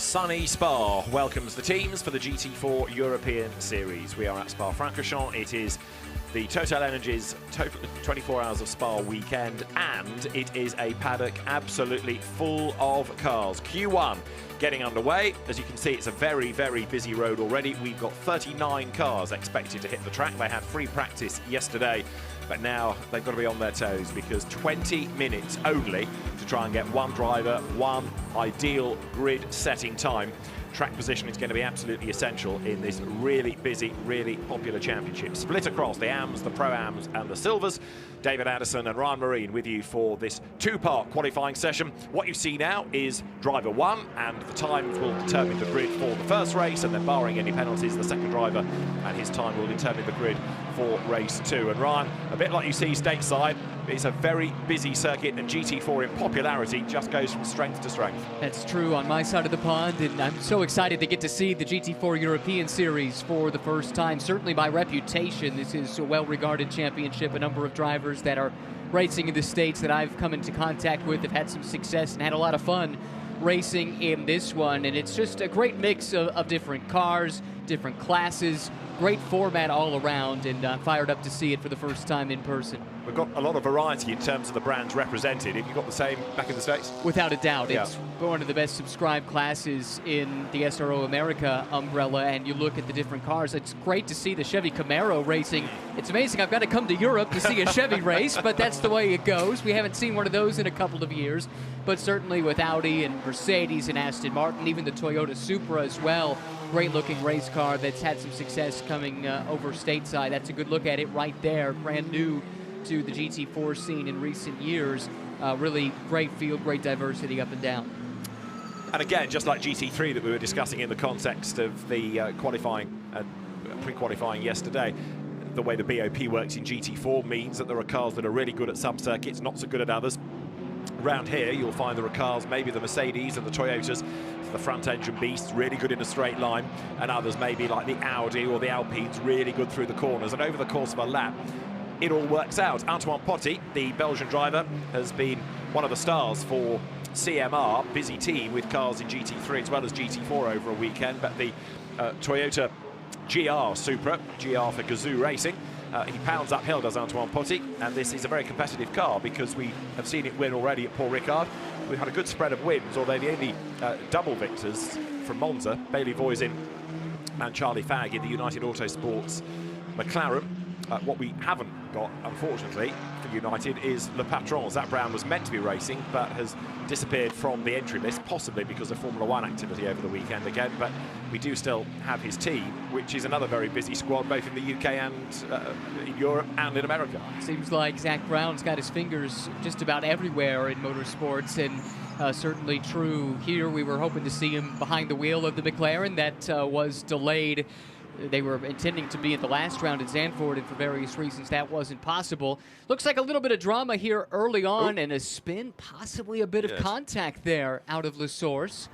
Sunny Spa welcomes the teams for the GT4 European Series. We are at Spa-Francorchamps. It is the Total Energies 24 Hours of Spa weekend, and it is a paddock absolutely full of cars. Q1 getting underway. As you can see, it's a very, very busy road already. We've got 39 cars expected to hit the track. They had free practice yesterday, but now they've got to be on their toes because 20 minutes only to try and get one driver, one ideal grid setting time. Track position is going to be absolutely essential in this really busy, really popular championship. Split across the AMs, the Pro-Ams and the Silvers. David Addison and Ryan Marine with you for this two-part qualifying session. What you see now is driver one, and the times will determine the grid for the first race, and then barring any penalties, the second driver and his time will determine the grid for race two. And Ryan, a bit like you see stateside, it's a very busy circuit, and GT4 in popularity just goes from strength to strength. That's true on my side of the pond, and I'm so excited to get to see the GT4 European Series for the first time. Certainly by reputation, this is a well-regarded championship. A number of drivers that are racing in the States that I've come into contact with have had some success and had a lot of fun racing in this one, and it's just a great mix of different cars, different classes, great format all around, and fired up to see it for the first time in person. We've got a lot of variety in terms of the brands represented. Have you got the same back in the States? Without a doubt. Yeah. It's one of the best subscribed classes in the SRO America umbrella, and you look at the different cars. It's great to see the Chevy Camaro racing. It's amazing. I've got to come to Europe to see a Chevy race, but that's the way it goes. We haven't seen one of those in a couple of years, but certainly with Audi and Mercedes and Aston Martin, even the Toyota Supra as well. Great looking race car that's had some success coming over stateside. That's a good look at it right there. Brand new to the GT4 scene in recent years. Really great field, great diversity up and down. And again, just like GT3 that we were discussing in the context of the qualifying and pre-qualifying yesterday, the way the BOP works in GT4 means that there are cars that are really good at some circuits, not so good at others. Around here, you'll find there are cars, maybe the Mercedes and the Toyotas, the front engine beasts, really good in a straight line, and others maybe like the Audi or the Alpines, really good through the corners. And over the course of a lap, it all works out. Antoine Potti, the Belgian driver, has been one of the stars for CMR, busy team with cars in GT3 as well as GT4 over a weekend, but the Toyota GR Supra, GR for Gazoo Racing, he pounds uphill, does Antoine Potti, and this is a very competitive car because we have seen it win already at Paul Ricard. We've had a good spread of wins, although the only double victors from Monza, Bailey Voisin and Charlie Fagg in the United Autosports McLaren. What we haven't got, unfortunately, for United is Le Patron. Zach Brown was meant to be racing, but has disappeared from the entry list, possibly because of Formula One activity over the weekend again. But we do still have his team, which is another very busy squad, both in the UK and in Europe and in America. Seems like Zach Brown's got his fingers just about everywhere in motorsports, and certainly true here. We were hoping to see him behind the wheel of the McLaren. That was delayed. They were intending to be at the last round at Zandvoort, and for various reasons that wasn't possible. Looks like a little bit of drama here early on, and a spin, possibly a bit of contact there out of Le Source.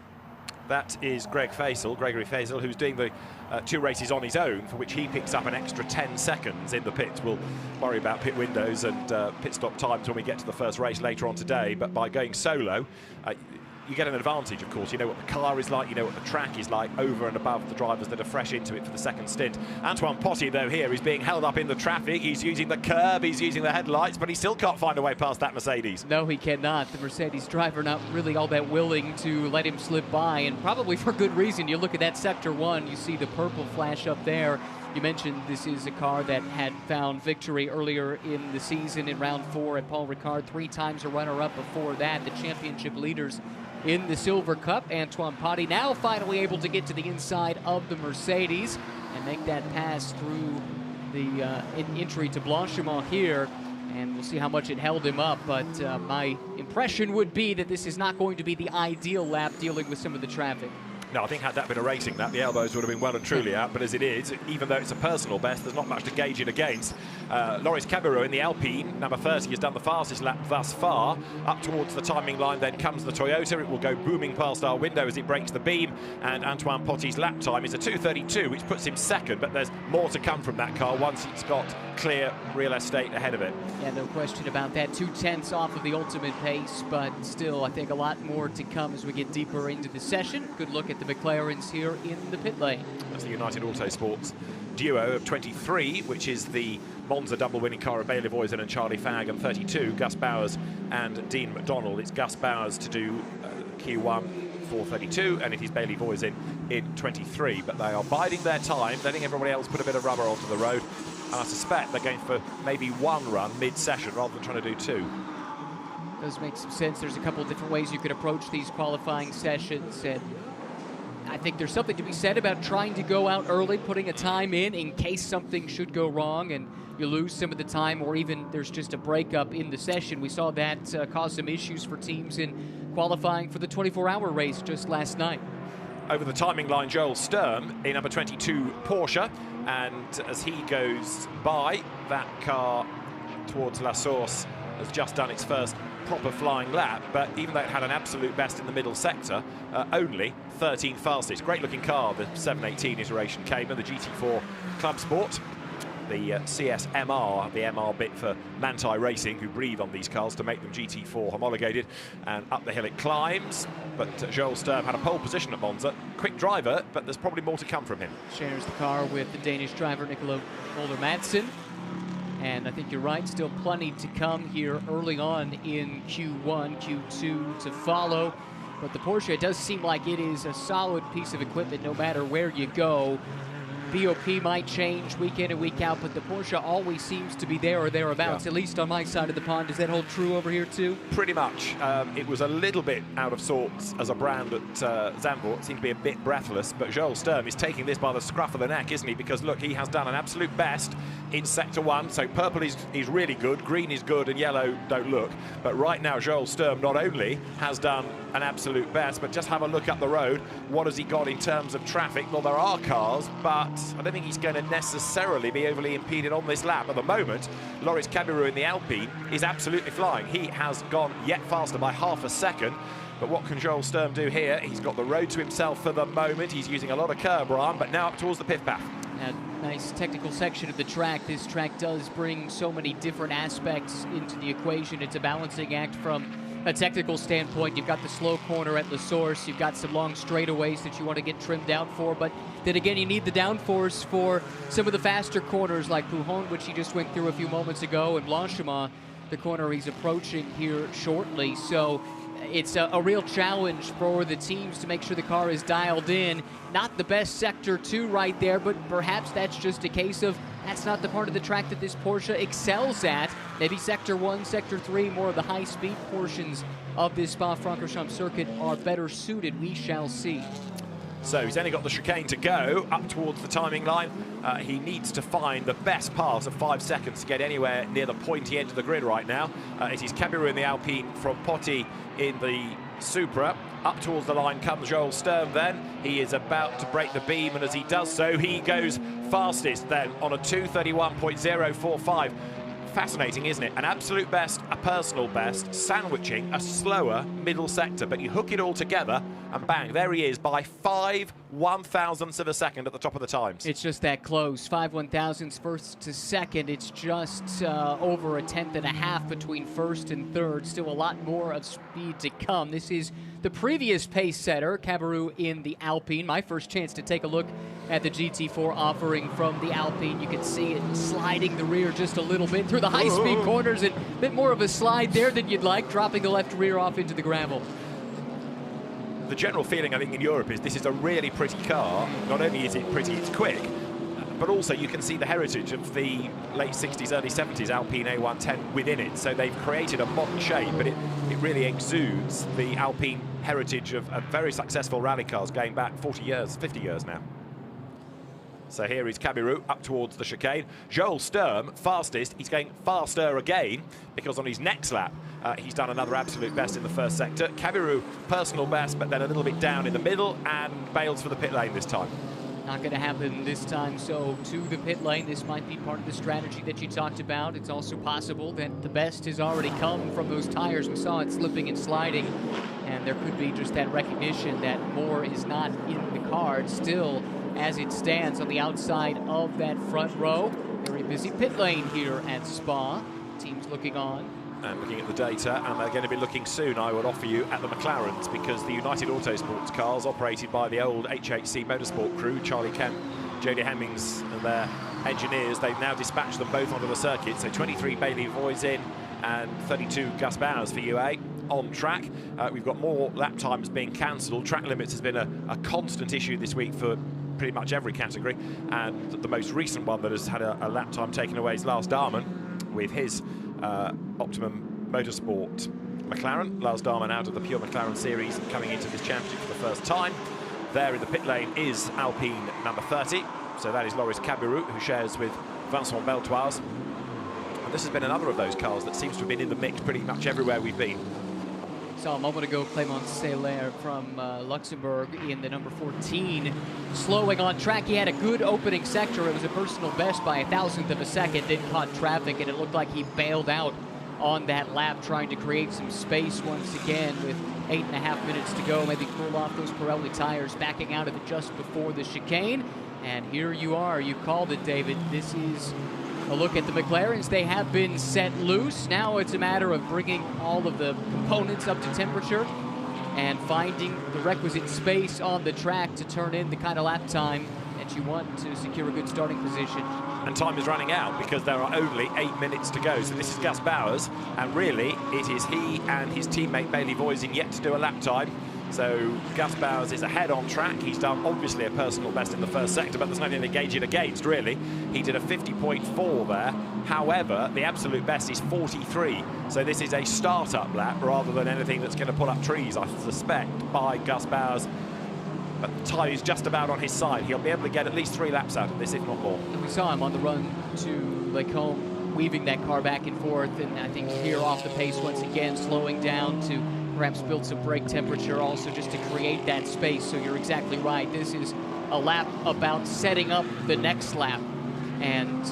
That is Gregory Faisal, who's doing the two races on his own, for which he picks up an extra 10 seconds in the pits. We'll worry about pit windows and pit stop times when we get to the first race later on today, but by going solo, you get an advantage, of course. You know what the car is like, you know what the track is like, over and above the drivers that are fresh into it for the second stint. Antoine Potti, though, here is being held up in the traffic. He's using the curb, he's using the headlights, but he still can't find a way past that Mercedes. No, he cannot. The Mercedes driver not really all that willing to let him slip by, and probably for good reason. You look at that Sector 1, you see the purple flash up there. You mentioned this is a car that had found victory earlier in the season in round 4 at Paul Ricard, 3 times a runner-up before that. The championship leaders in the Silver Cup. Antoine Potti now finally able to get to the inside of the Mercedes and make that pass through the entry to Blanchiment here. And we'll see how much it held him up, but my impression would be that this is not going to be the ideal lap dealing with some of the traffic. No, I think had that been a racing lap, the elbows would have been well and truly out, but as it is, even though it's a personal best, there's not much to gauge it against. Loris Cabarrot in the Alpine, number 30, has done the fastest lap thus far. Up towards the timing line, then comes the Toyota. It will go booming past our window as it breaks the beam, and Antoine Potti's lap time is a 2:32, which puts him second, but there's more to come from that car once it's got clear real estate ahead of it. Yeah, no question about that. 2/10 off of the ultimate pace, but still, I think a lot more to come as we get deeper into the session. Good look at the the McLarens here in the pit lane. That's the United Autosports duo of 23, which is the Monza double-winning car of Bailey Voisin and Charlie Fagg, and 32, Gus Bowers and Dean McDonald. It's Gus Bowers to do Q1 for 32, and it is Bailey Voisin in 23. But they are biding their time, letting everybody else put a bit of rubber onto the road. And I suspect they're going for maybe one run mid-session rather than trying to do two. Does make some sense. There's a couple of different ways you could approach these qualifying sessions, and I think there's something to be said about trying to go out early, putting a time in case something should go wrong and you lose some of the time, or even there's just a breakup in the session. We saw that cause some issues for teams in qualifying for the 24-hour race just last night. Over the timing line, Joel Sturm in number 22 Porsche, and as he goes by, that car towards La Source has just done its first proper flying lap, but even though it had an absolute best in the middle sector, only 13th fastest. Great looking car, the 718 iteration came, and the GT4 Club Sport, the CSMR, the MR bit for Manthey Racing, who breathe on these cars to make them GT4 homologated, and up the hill it climbs. But Joel Sturm had a pole position at Monza. Quick driver, but there's probably more to come from him. Shares the car with the Danish driver Nicola Mulder-Madsen. And I think you're right, still plenty to come here early on in Q1, Q2 to follow. But the Porsche, it does seem like it is a solid piece of equipment no matter where you go. BOP might change week in and week out, but the Porsche always seems to be there or thereabouts, at least on my side of the pond. Does that hold true over here too? Pretty much. It was a little bit out of sorts as a brand at Zandvoort. It seemed to be a bit breathless, but Joel Sturm is taking this by the scruff of the neck, isn't he? Because look, he has done an absolute best in Sector 1, so purple is really good, green is good, and yellow don't look. But right now, Joel Sturm not only has done an absolute best, but just have a look up the road. What has he got in terms of traffic? Well, there are cars, but I don't think he's going to necessarily be overly impeded on this lap. At the moment, Loris Cabiru in the Alpine is absolutely flying. He has gone yet faster by half a second. But what can Joel Sturm do here? He's got the road to himself for the moment. He's using a lot of curb arm, but now up towards the pit path. A nice technical section of the track. This track does bring so many different aspects into the equation. It's a balancing act from a technical standpoint. You've got the slow corner at La Source. You've got some long straightaways that you want to get trimmed out for. But then again, you need the downforce for some of the faster corners like Pujon, which he just went through a few moments ago, and Blanchimont, the corner he's approaching here shortly. So it's a real challenge for the teams to make sure the car is dialed in. Not the best Sector 2 right there, but perhaps that's just a case of that's not the part of the track that this Porsche excels at. Maybe Sector 1, Sector 3, more of the high-speed portions of this Spa-Francorchamps circuit are better suited. We shall see. So he's only got the chicane to go up towards the timing line. He needs to find the best part of 5 seconds to get anywhere near the pointy end of the grid right now. It is Cabiru in the Alpine from Potti in the Supra. Up towards the line comes Joel Sturm then. He is about to break the beam, and as he does so, he goes fastest then on a 2:31.045. Fascinating, isn't it? An absolute best, a personal best, sandwiching a slower middle sector, but you hook it all together and bang, there he is by 5 1/1000ths of a second at the top of the times. It's just that close, 5 1/1000ths first to second. It's just over a tenth and a half between first and third. Still a lot more of speed to come. This is the previous pace setter, Cabiru in the Alpine. My first chance to take a look at the GT4 offering from the Alpine. You can see it sliding the rear just a little bit through the high-speed corners, and a bit more of a slide there than you'd like, dropping the left rear off into the gravel. The general feeling, I think, in Europe is this is a really pretty car. Not only is it pretty, it's quick, but also you can see the heritage of the late 60s, early 70s Alpine A110 within it. So they've created a modern shape, but it really exudes the Alpine heritage of very successful rally cars going back 40 years, 50 years now. So here is Cabiru up towards the chicane. Joel Sturm, fastest. He's going faster again because on his next lap, he's done another absolute best in the first sector. Cabiru, personal best, but then a little bit down in the middle, and bails for the pit lane this time. Not going to happen this time, so to the pit lane. This might be part of the strategy that you talked about. It's also possible that the best has already come from those tires. We saw it slipping and sliding, and there could be just that recognition that more is not in the cards. Still, as it stands on the outside of that front row, very busy pit lane here at Spa. Teams looking on. and looking at the data, and they're going to be looking soon, I would offer you, at the McLarens, because the United Autosports cars, operated by the old HHC Motorsport crew, Charlie Kemp, Jody Hemmings and their engineers, they've now dispatched them both onto the circuit. So 23 Bailey Voies in and 32 Gus Bowers for UA on track. We've got more lap times being cancelled. Track limits has been a constant issue this week for pretty much every category, and the most recent one that has had a lap time taken away is Lars Dahlmann with his Optimum Motorsport McLaren. Lars Dahlmann out of the Pure McLaren series and coming into this championship for the first time. There in the pit lane is Alpine number 30, so that is Loris Cabirou, who shares with Vincent Beltoise. And this has been another of those cars that seems to have been in the mix pretty much everywhere we've been. Saw a moment ago Clément Seyler from Luxembourg in the number 14, slowing on track. He had a good opening sector. It was a personal best by 1,000th of a second, then caught traffic, and it looked like he bailed out on that lap, trying to create some space once again with 8.5 minutes to go. Maybe cool off those Pirelli tires, backing out of it just before the chicane. And here you are. You called it, David. This is a look at the McLarens. They have been set loose. Now it's a matter of bringing all of the components up to temperature and finding the requisite space on the track to turn in the kind of lap time that you want to secure a good starting position. And time is running out because there are only 8 minutes to go. So this is Gus Bowers, and really it is he and his teammate Bailey Voisin yet to do a lap time. So Gus Bowers is ahead on track. He's done obviously a personal best in the first sector, but there's nothing to gauge it against, really. He did a 50.4 there. However, the absolute best is 43. So this is a start-up lap rather than anything that's going to pull up trees, I suspect, by Gus Bowers. But the tie is just about on his side. He'll be able to get at least 3 laps out of this, if not more. And we saw him on the run to Les Combes, weaving that car back and forth, and I think here off the pace once again, slowing down to perhaps build some brake temperature also just to create that space. So you're exactly right. This is a lap about setting up the next lap. And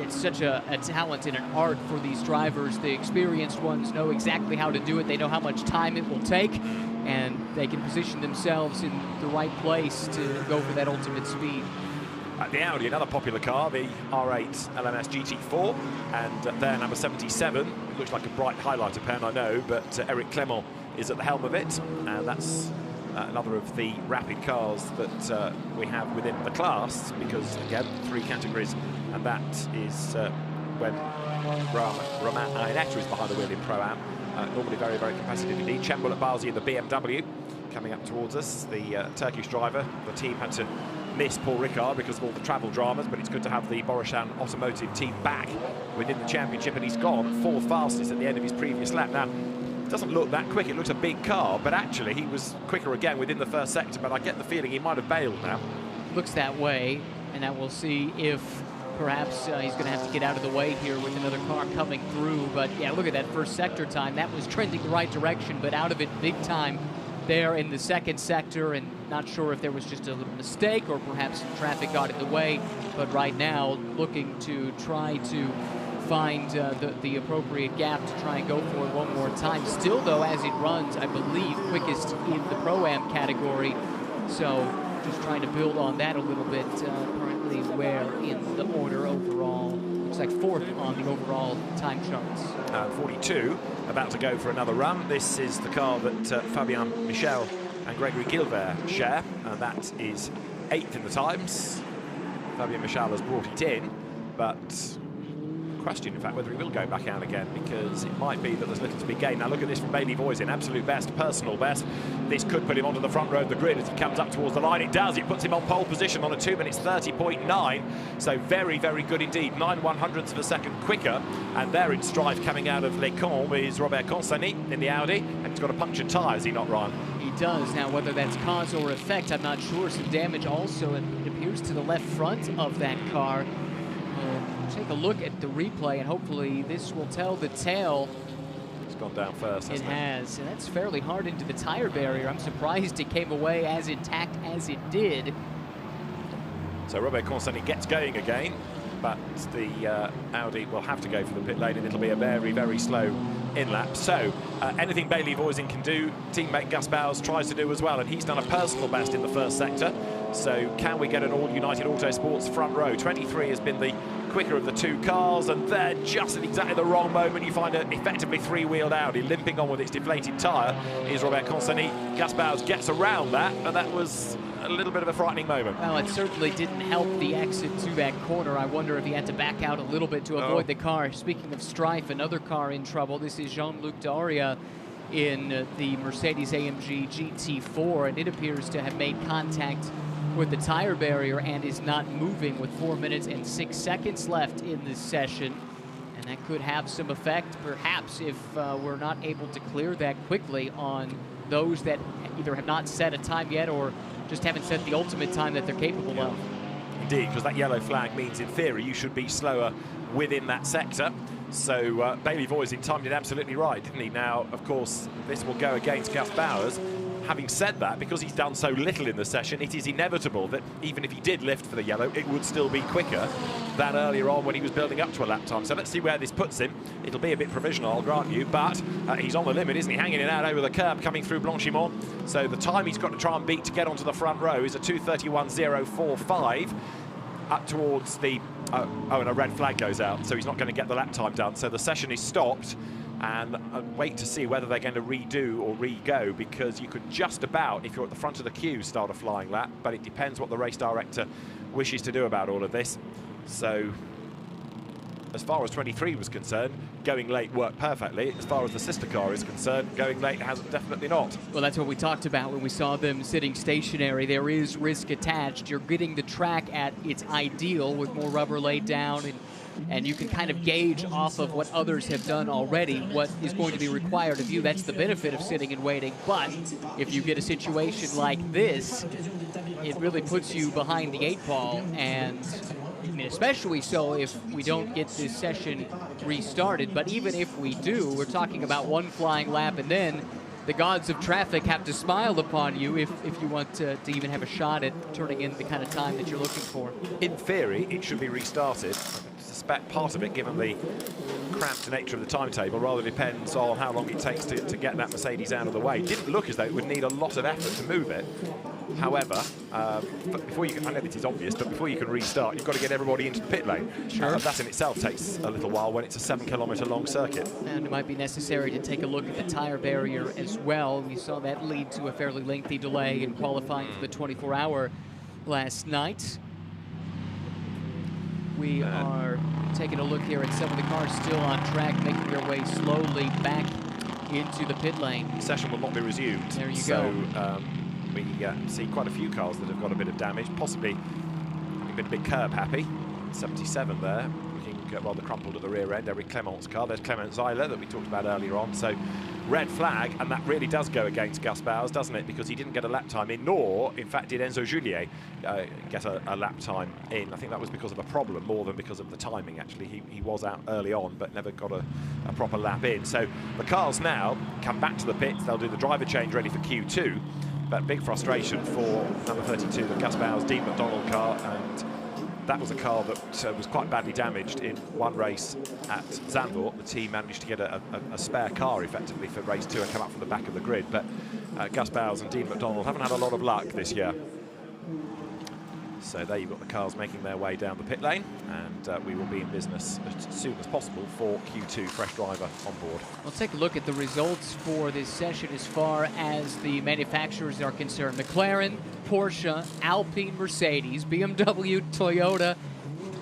it's such a talent and an art for these drivers. The experienced ones know exactly how to do it. They know how much time it will take, and they can position themselves in the right place to go for that ultimate speed. The Audi, another popular car, the R8 LMS GT4, and their number 77. It looks like a bright highlighter pen, I know, but Eric Clément is at the helm of it, and that's another of the rapid cars that we have within the class, because, again, 3 categories, and that is when Romain Ainetta is behind the wheel in Pro-Am. Normally very, very competitive indeed. Chembel at Barzi in the BMW, coming up towards us, the Turkish driver. The team had to miss Paul Ricard because of all the travel dramas, but it's good to have the Borushan Automotive team back within the championship, and he's gone 4th fastest at the end of his previous lap. Now, it doesn't look that quick. It looks a big car, but actually he was quicker again within the first sector, but I get the feeling he might have bailed now. Looks that way, and now we'll see if perhaps he's going to have to get out of the way here with another car coming through. But yeah, look at that first sector time. That was trending the right direction, but out of it big time there in the second sector, and not sure if there was just a little mistake or perhaps some traffic got in the way. But right now, looking to try to find the appropriate gap to try and go for it one more time. Still, though, as it runs, I believe quickest in the Pro-Am category. So just trying to build on that a little bit. Currently, where in the order overall? Looks like 4th on the overall time charts. 42, about to go for another run. This is the car that Fabien Michel and Gregory Gilbert share, and that is 8th in the times. Fabien Michel has brought it in, but question, in fact, whether he will go back out again, because it might be that there's little to be gained. Now look at this from Bailey Voisin, absolute best, personal best. This could put him onto the front row of the grid as he comes up towards the line. It does. It puts him on pole position on a 2 minutes 30.9. So very, very good indeed. 9/100ths of a second quicker. And there in strife coming out of Les Combes is Robert Consani in the Audi. And he's got a punctured tyre, is he not, Ryan? He does. Now, whether that's cause or effect, I'm not sure. Some damage also, it appears, to the left front of that car. Take a look at the replay, and hopefully this will tell the tale. It's gone down first, hasn't it? It has, and that's fairly hard into the tire barrier. I'm surprised it came away as intact as it did. So Robert Consani gets going again, but the Audi will have to go for the pit lane, and it'll be a very, very slow in-lap. So anything Bailey Voisin can do, teammate Gus Bowers tries to do as well, and he's done a personal best in the first sector. So can we get an all United Autosports front row? 23 has been the quicker of the two cars, and then just at exactly the wrong moment you find an effectively three-wheeled Audi limping on with its deflated tyre is Robert Constany. Gus Bowers gets around that, and that was a little bit of a frightening moment. Well, it certainly didn't help the exit to that corner. I wonder if he had to back out a little bit to avoid the car. Speaking of strife, another car in trouble. This is Jean-Luc Daria in the Mercedes-AMG GT4, and it appears to have made contact with the tire barrier and is not moving with 4 minutes and 6 seconds left in this session. And that could have some effect, perhaps, if we're not able to clear that quickly on those that either have not set a time yet or just haven't set the ultimate time that they're capable of. Indeed, because that yellow flag means, in theory, you should be slower within that sector. So Bailey Voisin timed it absolutely right, didn't he? Now, of course, this will go against Gus Bowers. Having said that, because he's done so little in the session, it is inevitable that even if he did lift for the yellow, it would still be quicker than earlier on when he was building up to a lap time. So let's see where this puts him. It'll be a bit provisional, I'll grant you, but he's on the limit, isn't he? Hanging it out over the curb, coming through Blanchimont. So the time he's got to try and beat to get onto the front row is a 2:31.045. Up towards the... and a red flag goes out, so he's not going to get the lap time done. So the session is stopped, and wait to see whether they're going to redo or re-go, because you could just about, if you're at the front of the queue, start a flying lap, but it depends what the race director wishes to do about all of this. So as far as 23 was concerned, going late worked perfectly. As far as the sister car is concerned, going late has definitely not. Well, that's what we talked about when we saw them sitting stationary. There is risk attached. You're getting the track at its ideal with more rubber laid down, and you can kind of gauge off of what others have done already what is going to be required of you. That's the benefit of sitting and waiting. But if you get a situation like this, it really puts you behind the 8 ball, and I mean, especially so if we don't get this session restarted. But even if we do, we're talking about one flying lap, and then the gods of traffic have to smile upon you if you want to even have a shot at turning in the kind of time that you're looking for. In theory, it should be restarted. I suspect part of it, given the cramped nature of the timetable, rather depends on how long it takes to get that Mercedes out of the way. It didn't look as though it would need a lot of effort to move it. However, before you can, I know this is obvious, but before you can restart, you've got to get everybody into the pit lane. Sure. That in itself takes a little while when it's a 7-kilometre long circuit. And it might be necessary to take a look at the tire barrier as well. We saw that lead to a fairly lengthy delay in qualifying for the 24-hour last night. We are taking a look here at some of the cars still on track, making their way slowly back into the pit lane. The session will not be resumed. There you go. We see quite a few cars that have got a bit of damage, possibly having been a bit curb happy. 77 there, looking rather crumpled at the rear end. Eric Clement's car. There's Clement Zeiler that we talked about earlier on. So red flag, and that really does go against Gus Bowers, doesn't it? Because he didn't get a lap time in, nor, in fact, did Enzo Juliet get a lap time in. I think that was because of a problem more than because of the timing, actually. He was out early on, but never got a proper lap in. So the cars now come back to the pits. They'll do the driver change ready for Q2. But big frustration for number 32, the Gus Bowers Dean McDonald car, and that was a car that was quite badly damaged in one race at Zandvoort. The team managed to get a spare car, effectively, for race 2 and come up from the back of the grid. But Gus Bowers and Dean McDonald haven't had a lot of luck this year. So there you've got the cars making their way down the pit lane, and we will be in business as soon as possible for Q2 fresh driver on board. Let's take a look at the results for this session as far as the manufacturers are concerned. McLaren, Porsche, Alpine, Mercedes, BMW, Toyota,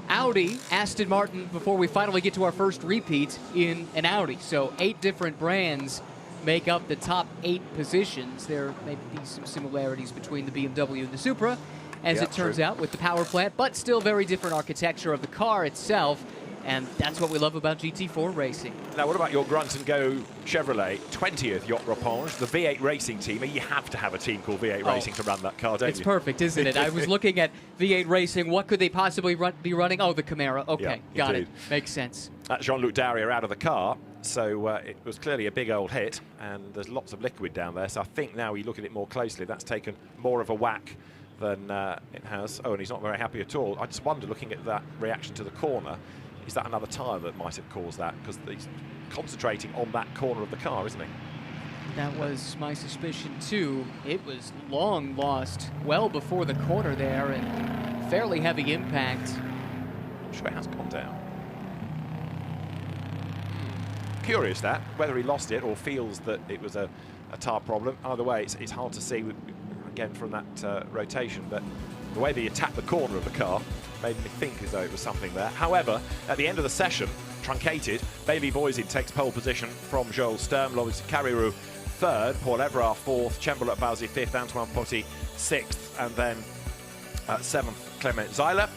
Audi, Aston Martin, before we finally get to our first repeat in an Audi. So 8 different brands make up the top 8 positions. There may be some similarities between the BMW and the Supra, as it turns out, with the power plant, but still very different architecture of the car itself, and that's what we love about GT4 racing. Now, what about your grunt and go Chevrolet 20th Yacht Repange, the V8 racing team? You have to have a team called V8 Racing to run that car, don't you? It's perfect, isn't it? I was looking at V8 Racing. What could they possibly be running? Oh, the Camaro. Okay, yeah, got it. Makes sense. That's Jean-Luc Daria out of the car, so it was clearly a big old hit, and there's lots of liquid down there, so I think now we look at it more closely. That's taken more of a whack than it has. Oh, and he's not very happy at all. I just wonder, looking at that reaction to the corner, is that another tyre that might have caused that? Because he's concentrating on that corner of the car, isn't he? That was my suspicion too. It was long lost well before the corner there, and fairly heavy impact. I'm sure it has gone down. Curious that, whether he lost it or feels that it was a tyre problem. Either way, it's hard to see, again, from that rotation, but the way they attacked the corner of the car made me think as though it was something there. However, at the end of the session, truncated, Bailey Voisin takes pole position from Joel Sturm, Lovis Carreyrou third, Paul Everard fourth, Chamberlain Bowsy fifth, Antoine Potti sixth, and then seventh, Clement Zeiler,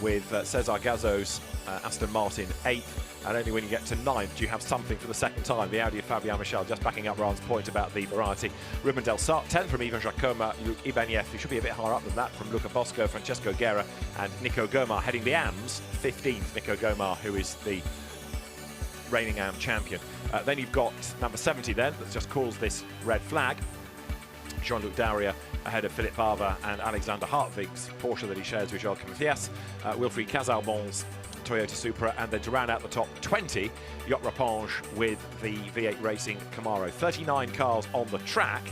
with Cesar Gazzo's Aston Martin eighth. And only when you get to ninth do you have something for the second time. The Audi of Fabien Michel, just backing up Ryan's point about the variety. Ruben Del Sart, 10th from Ivan Jacoma, Luc Ibanez, who should be a bit higher up than that, from Luca Bosco, Francesco Guerra, and Nico Gomar heading the AMS, 15th, Nico Gomar, who is the reigning AM champion. Then you've got number 70 then, that's just caused this red flag. Jean-Luc Daria ahead of Philippe Bava and Alexander Hartwig's Porsche that he shares with Joachim Mathias. Wilfried Casalbon's Toyota Supra, and then to round out the top 20, Yacht Rapinge with the V8 Racing Camaro. 39 cars on the track,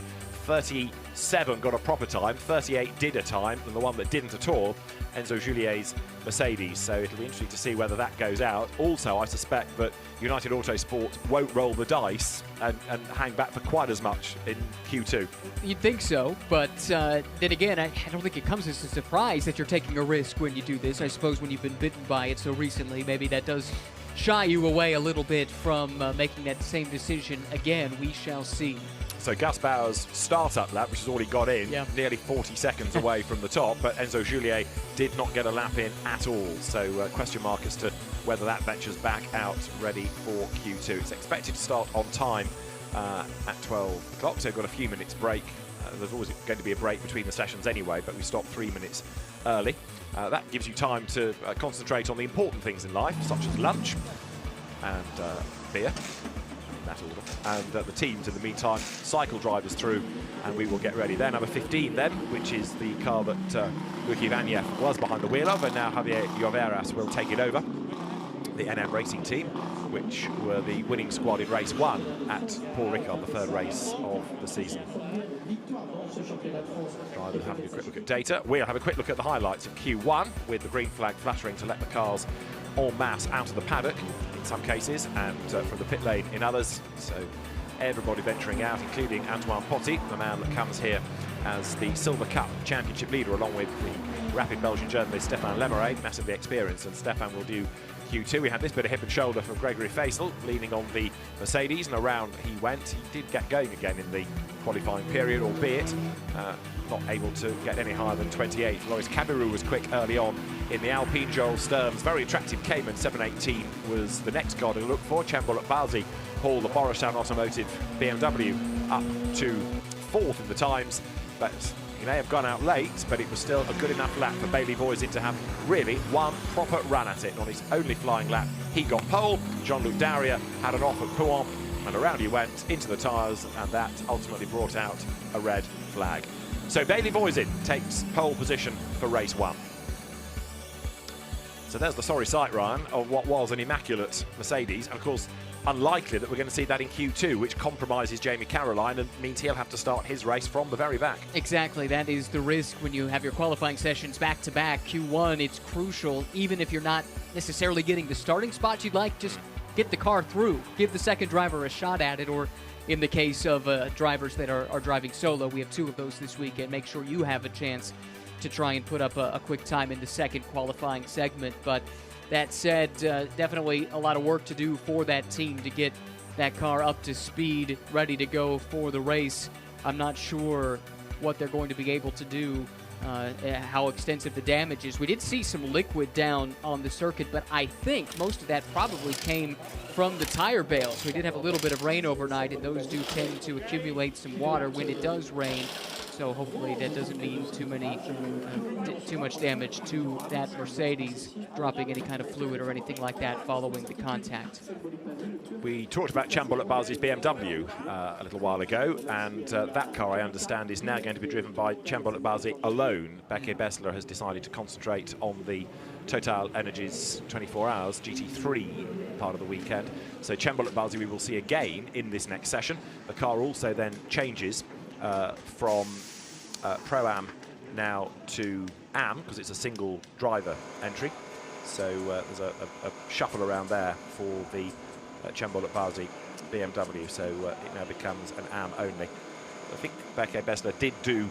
37 got a proper time, 38 did a time, and the one that didn't at all, Enzo Julier's Mercedes. So it'll be interesting to see whether that goes out. Also, I suspect that United Autosports won't roll the dice and hang back for quite as much in Q2. You'd think so, but then again, I don't think it comes as a surprise that you're taking a risk when you do this. I suppose when you've been bitten by it so recently, maybe that does shy you away a little bit from making that same decision again. We shall see. So Gus Bauer's start-up lap, which has already got in, nearly 40 seconds away from the top, but Enzo Julier did not get a lap in at all. So question mark as to whether that ventures back out ready for Q2. It's expected to start on time at 12 o'clock, so we've got a few minutes break. There's always going to be a break between the sessions anyway, but we stop 3 minutes early. That gives you time to concentrate on the important things in life, such as lunch and beer. That order. And the teams in the meantime cycle drivers through, and we will get ready. Then number 15 then, which is the car that Luki Ibanez was behind the wheel of, and now Javier Lloveras will take it over. The NM Racing team, which were the winning squad in race 1 at Paul Ricard, the third race of the season. Drivers having a quick look at data. We'll have a quick look at the highlights of Q1, with the green flag fluttering to let the cars en masse out of the paddock in some cases, and from the pit lane in others. So everybody venturing out, including Antoine Potti, the man that comes here as the Silver Cup Championship leader, along with the rapid Belgian journalist Stéphane Lemeray, massively experienced, and Stéphane will do Q2. We had this bit of hip and shoulder from Gregory Faisal, leaning on the Mercedes, and around he went. He did get going again in the qualifying period, albeit not able to get any higher than 28. Loris Carreyrou was quick early on in the Alpine. Joel Sturm's very attractive Cayman 718 was the next car to look for. Chamberlain Balzi hauled the Borisham Automotive BMW up to 4th in the times, but he may have gone out late, but it was still a good enough lap for Bailey Voisin to have really one proper run at it. On his only flying lap, he got pole. Jean-Luc Daria had an off at Pouan, and around he went into the tyres, and that ultimately brought out a red flag. So Bailey Voisin takes pole position for race 1. So there's the sorry sight, Ryan, of what was an immaculate Mercedes, and of course unlikely that we're going to see that in Q2, which compromises Jamie Caroline and means he'll have to start his race from the very back. Exactly, that is the risk when you have your qualifying sessions back-to-back. Q1, it's crucial, even if you're not necessarily getting the starting spot you'd like, just get the car through, give the second driver a shot at it, or in the case of drivers that are driving solo, we have 2 of those this weekend, make sure you have a chance to try and put up a quick time in the second qualifying segment. But that said, definitely a lot of work to do for that team to get that car up to speed, ready to go for the race. I'm not sure what they're going to be able to do, how extensive the damage is. We did see some liquid down on the circuit, but I think most of that probably came from the tire bales. We did have a little bit of rain overnight, and those do tend to accumulate some water when it does rain. So hopefully that doesn't mean too much damage to that Mercedes, dropping any kind of fluid or anything like that following the contact. We talked about Chamboul Bazi's BMW a little while ago, and that car, I understand, is now going to be driven by Chamboul Bazi alone. Becky Bessler has decided to concentrate on the Total Energies 24 Hours GT3 part of the weekend. So Chamboul Bazi we will see again in this next session. The car also then changes from Pro-Am now to Am, because it's a single driver entry. So there's a shuffle around there for the Chamboul Bazi BMW, so it now becomes an Am only. I think Becky Bessler did do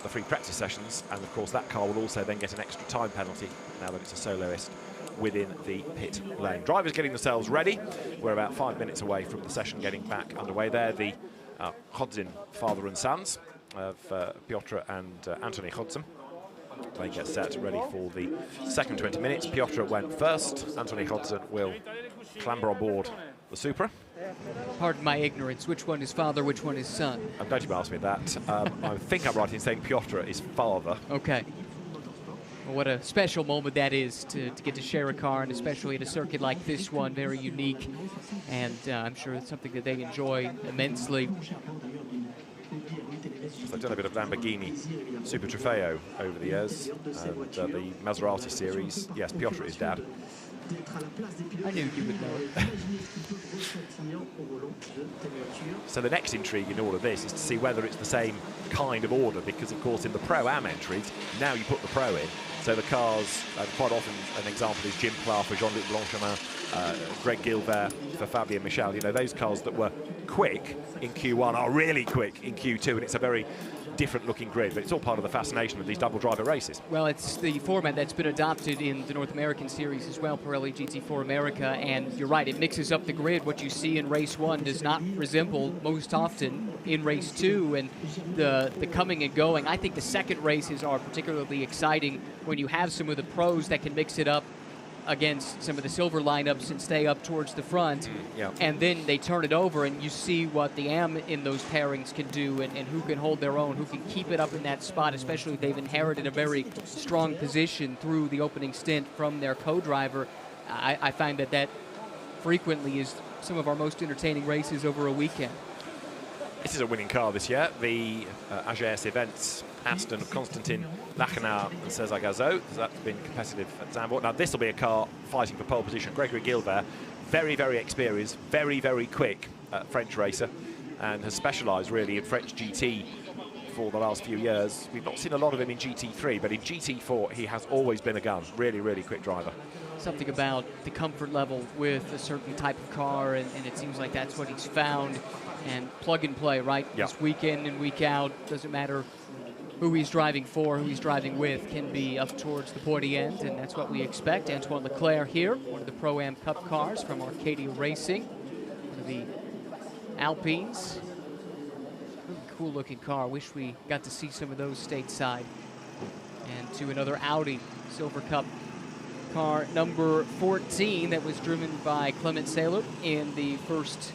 the free practice sessions, and of course that car will also then get an extra time penalty now that it's a soloist within the pit lane. Drivers getting themselves ready. We're about 5 minutes away from the session getting back underway. There, the Chodzin father and sons of Piotr and Anthony Chodzin. They get set ready for the second 20 minutes. Piotr went first. Anthony Chodzin will clamber on board the Supra. Pardon my ignorance. Which one is father, which one is son? I'm glad you asked me that. I think I'm right in saying Piotr is father. Okay. Well, what a special moment that is to get to share a car, and especially at a circuit like this one, very unique. And I'm sure it's something that they enjoy immensely. So they've done a bit of Lamborghini Super Trofeo over the years, and the Maserati series. Yes, Piotr is dad. I knew you would know it. So the next intrigue in all of this is to see whether it's the same kind of order, because of course in the Pro-Am entries, now you put the Pro in. So the cars, quite often an example is Jim Clark for Jean-Luc Blanchemin, Greg Gilbert for Fabien Michel. You know, those cars that were quick in Q1 are really quick in Q2, and it's a very different looking grid, but it's all part of the fascination of these double driver races. Well, it's the format that's been adopted in the North American series as well, Pirelli GT4 America, and you're right, it mixes up the grid. What you see in race 1 does not resemble most often in race 2, and the coming and going. I think the second races are particularly exciting when you have some of the pros that can mix it up against some of the silver lineups and stay up towards the front. Yeah. And then they turn it over and you see what the Am in those pairings can do, and who can hold their own, who can keep it up in that spot, especially if they've inherited a very strong position through the opening stint from their co-driver. I find that frequently is some of our most entertaining races over a weekend. This is a winning car this year. The AGS Events Aston of Constantin Lachenau and Cesar Gazeau. That's been competitive at Zandvoort. Now this will be a car fighting for pole position. Gregory Gilbert, very, very experienced, very, very quick French racer, and has specialised really in French GT for the last few years. We've not seen a lot of him in GT3, but in GT4 he has always been a gun. Really, really quick driver. Something about the comfort level with a certain type of car, and it seems like that's what he's found. And plug and play, right? Yep. Just week in and week out, doesn't matter who he's driving for, who he's driving with, can be up towards the pointy end, and that's what we expect. Antoine Leclerc here, one of the Pro-Am Cup cars from Arcadia Racing, one of the Alpines. Really cool looking car. Wish we got to see some of those stateside. And to another Audi Silver Cup car number 14 that was driven by Clement Saylor in the first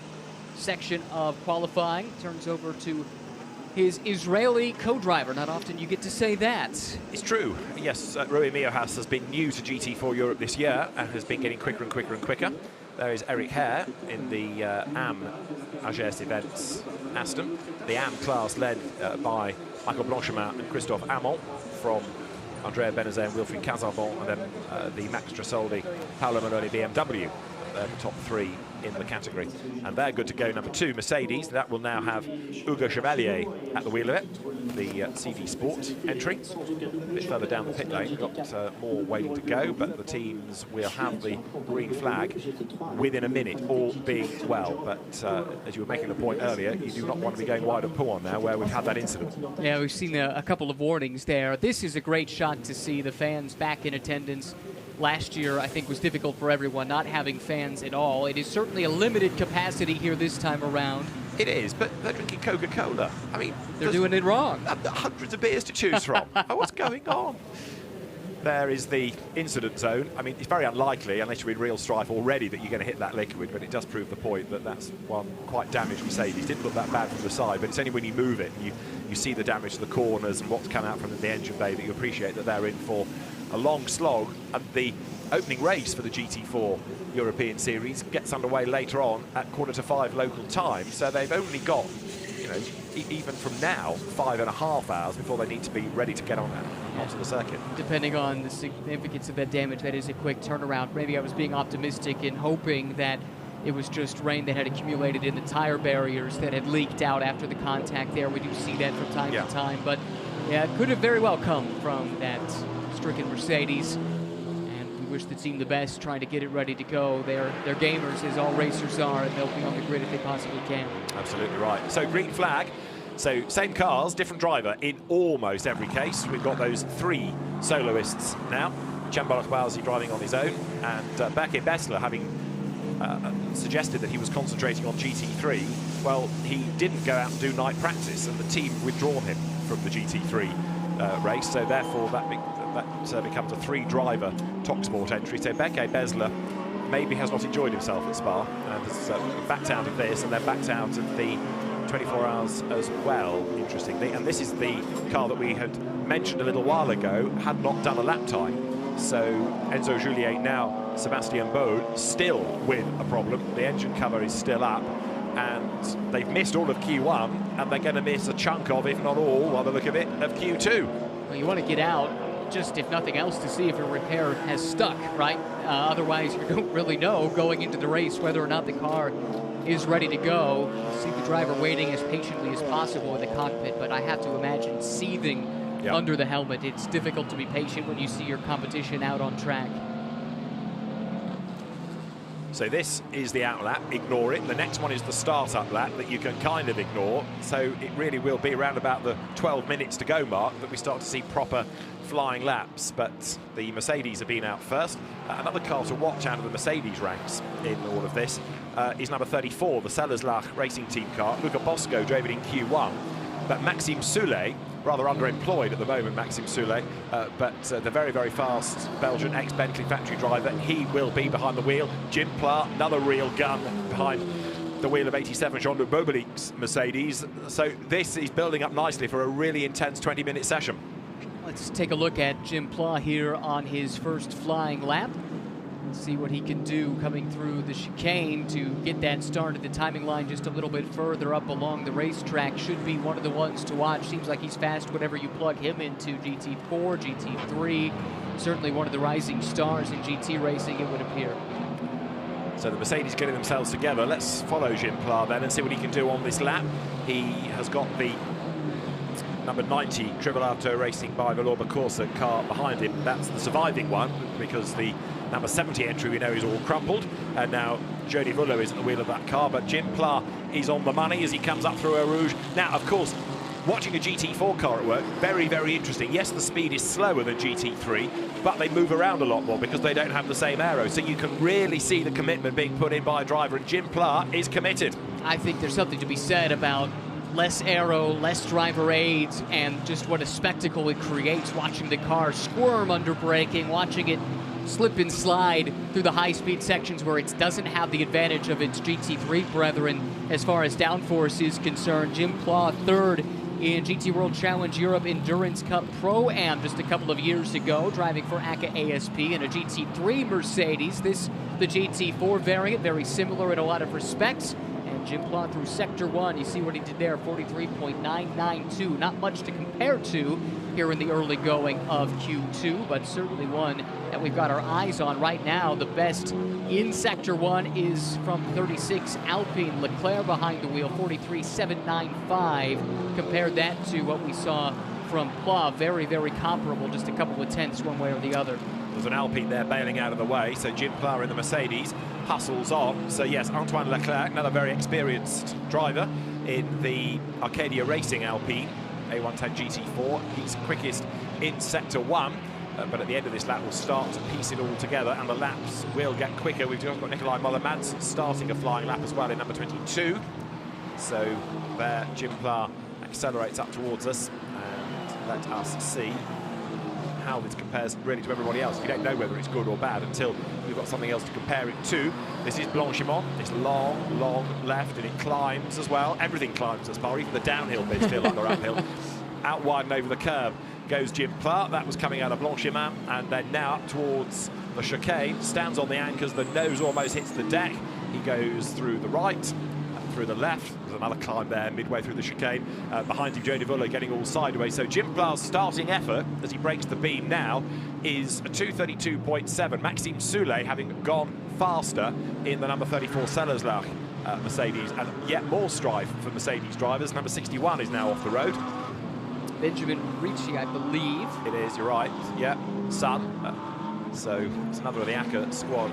section of qualifying. Turns over to his Israeli co-driver. Not often you get to say that. It's true. Yes, Rui Miohas has been new to GT4 Europe this year and has been getting quicker and quicker and quicker. There is Eric Hare in the Am AGS Events Aston. The Am class led by Michael Blanchemin and Christophe Amon from Andrea Benazet and Wilfried Casarbon, and then the Max Trasoldi, Paolo Maloney BMW. The top three in the category, and they're good to go. Number 2, Mercedes, that will now have Hugo Chevalier at the wheel of it, the CD Sport entry. A bit further down the pit lane, we've got more waiting to go, but the teams will have the green flag within a minute, all being well. But as you were making the point earlier, you do not want to be going wide of Pouan now, where we've had that incident. Yeah, we've seen a couple of warnings there. This is a great shot to see the fans back in attendance. Last year, I think, was difficult for everyone, not having fans at all. It is certainly a limited capacity here this time around. It is, but they're drinking Coca-Cola. I mean, they're doing it wrong. Hundreds of beers to choose from. Oh, what's going on? there is the incident zone. I mean, it's very unlikely, unless you're in real strife already, that you're going to hit that liquid, but it does prove the point that that's one quite damaged Mercedes. Didn't look that bad from the side, but it's only when you move it and you see the damage to the corners and what's come out from the engine bay that you appreciate that they're in for a long slog. And the opening race for the GT4 European Series gets underway later on at 4:45 local time, so they've only got, you know, even from now, 5.5 hours before they need to be ready to get on onto the circuit. Depending on the significance of that damage, that is a quick turnaround. Maybe I was being optimistic in hoping that it was just rain that had accumulated in the tire barriers that had leaked out after the contact there. We do see that from time to time, but yeah, it could have very well come from that stricken Mercedes. And we wish the team the best, trying to get it ready to go. They're gamers, as all racers are, and they'll be on the grid if they possibly can. Absolutely right. So green flag. So same cars, different driver in almost every case. We've got those 3 soloists now. Ciambarlo Quasi driving on his own, and Becky Bessler having suggested that he was concentrating on GT3. Well, he didn't go out and do night practice, and the team withdrawn him from the GT3 race. So therefore, that becomes a 3-driver Autosports entry. So Becky Bessler maybe has not enjoyed himself at Spa, and has backed out of this, and then backed out of the 24 hours as well, interestingly. And this is the car that we had mentioned a little while ago had not done a lap time. So Enzo Juliet, now Sebastian Bode, still with a problem. The engine cover is still up, and they've missed all of Q1, and they're going to miss a chunk of, if not all, by the look of it, of Q2. Well, you want to get out, just if nothing else, to see if a repair has stuck, right? Otherwise, you don't really know going into the race whether or not the car is ready to go. See the driver waiting as patiently as possible in the cockpit, but I have to imagine seething under the helmet. It's difficult to be patient when you see your competition out on track. So this is the out lap, ignore it. The next one is the start-up lap that you can kind of ignore. So it really will be around about the 12 minutes to go mark that we start to see proper flying laps. But the Mercedes have been out first. Another car to watch out of the Mercedes ranks in all of this is number 34, the Sellerslach Racing Team car. Luca Bosco drove it in Q1, but Maxime Soulet, rather underemployed at the moment, Maxime Soulet, but the very, very fast Belgian ex-Bentley factory driver, he will be behind the wheel. Jim Pla, another real gun behind the wheel of 87 Jean-Luc Bobelic's Mercedes. So this is building up nicely for a really intense 20-minute session. Let's take a look at Jim Pla here on his first flying lap. See what he can do coming through the chicane to get that start at the timing line just a little bit further up along the racetrack. Should be one of the ones to watch. Seems like he's fast whenever you plug him into GT4, GT3. Certainly one of the rising stars in GT racing, it would appear. So the Mercedes getting themselves together. Let's follow Jim Pla then and see what he can do on this lap. He has got the number 90 Tribolato Racing by Valour Corsa car behind him. That's the surviving one, because the number 70 entry we know is all crumpled, and now Jody Vullo is at the wheel of that car, but Jim Pla is on the money as he comes up through Eau Rouge. Now, of course, watching a GT4 car at work, very, very interesting. Yes, the speed is slower than GT3, but they move around a lot more because they don't have the same aero, so you can really see the commitment being put in by a driver, and Jim Pla is committed. I think there's something to be said about less aero, less driver aids, and just what a spectacle it creates watching the car squirm under braking, watching it slip and slide through the high-speed sections where it doesn't have the advantage of its GT3 brethren as far as downforce is concerned. Jim Pla, third in GT World Challenge Europe Endurance Cup Pro-Am just a couple of years ago, driving for ACA ASP in a GT3 Mercedes. This, the GT4 variant, very similar in a lot of respects. And Jim Pla through Sector 1, you see what he did there, 43.992. Not much to compare to here in the early going of Q2, but certainly one that we've got our eyes on right now. The best in Sector 1 is from 36 Alpine. Leclerc behind the wheel, 43.795. Compared that to what we saw from Pla, very, very comparable, just a couple of tenths one way or the other. There's an Alpine there bailing out of the way, so Jim Pla in the Mercedes hustles on. So yes, Antoine Leclerc, another very experienced driver in the Arcadia Racing Alpine A110 GT4. He's quickest in Sector 1, but at the end of this lap we'll start to piece it all together, and the laps will get quicker. We've just got Nikolai Muller-Madsen starting a flying lap as well in number 22. So there, Jim Pla accelerates up towards us, and let us see how this compares really to everybody else. You don't know whether it's good or bad until you've got something else to compare it to. This is Blanchimont. It's long, long left, and it climbs as well. Everything climbs as far, even the downhill bits feel like they're uphill. Out wide and over the curb goes Jim Clark. That was coming out of Blanchimont, and then now up towards the chicane, stands on the anchors, the nose almost hits the deck. He goes through the right, through the left. There's another climb there midway through the chicane. Behind him, Joe Nivola getting all sideways. So Jim Clark's starting effort as he breaks the beam now is a 2:32.7. Maxime Soulet having gone faster in the number 34 Sellerslach Mercedes, and yet more strife for Mercedes drivers. Number 61 is now off the road. Benjamin Ricci, I believe. It is, you're right. Yeah, Sun. So it's another of the Acker squad